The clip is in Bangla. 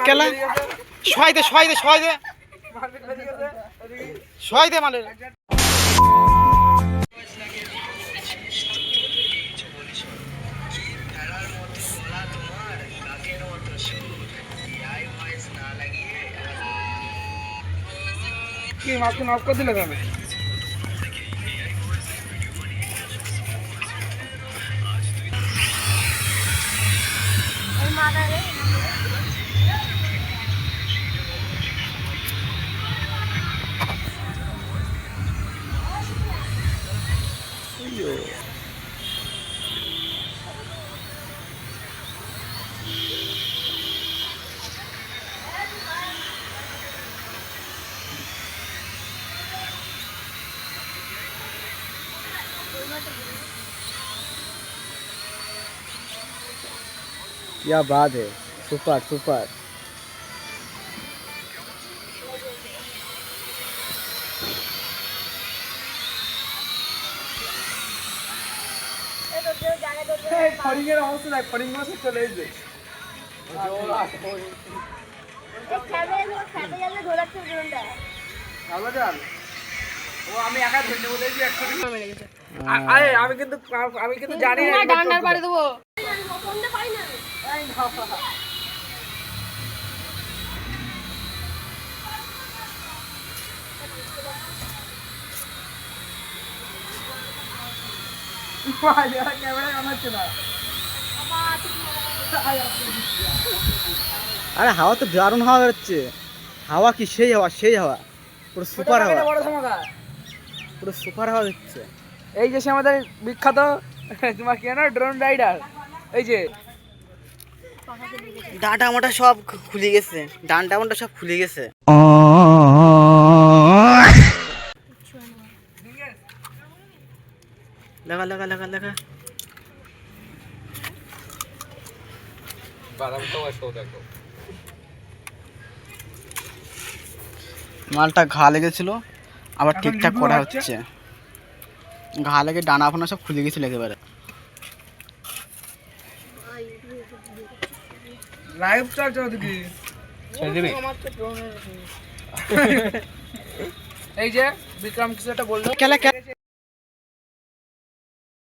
কেলা শয় দে মালের কি মাছকে নক করে দিলে কেন? क्या बात है, सुपर सुपर। ফড়িংয়ের অবস্থা দেখ, ফড়িং মাছ চলে এসেছে। আমি একা ধরে নেবো, দেখবি 100 মেরে গেছে। আরে আমি কিন্তু জানি না ডান্ডার পাড়ে দেবো। ক্যামেরা কামাচ্ছে না। अरे हवा तो दारुण हवा হচ্ছে। হাওয়া কি সেই হাওয়া পুরো সুপার হাওয়া, পুরো সুপার হাওয়া হচ্ছে। এই যে সে আমাদের বিখ্যাত তোমার কি না ড্রোন রাইডার, এই যে ডাঁটা মোটা সব খুলে গেছে, ডান্ডা মোটা সব খুলে গেছে। লাগা লাগা লাগা লাগা মালটা ঘা লেগেছিল, আবার ঠিকঠাক করা হচ্ছে। ঘা লেগে ডানা ফানা সব খুলে গেছিল একেবারে। লাইভ চলছে ওদিকে। এই যে বিক্রম কিছু একটা বললো।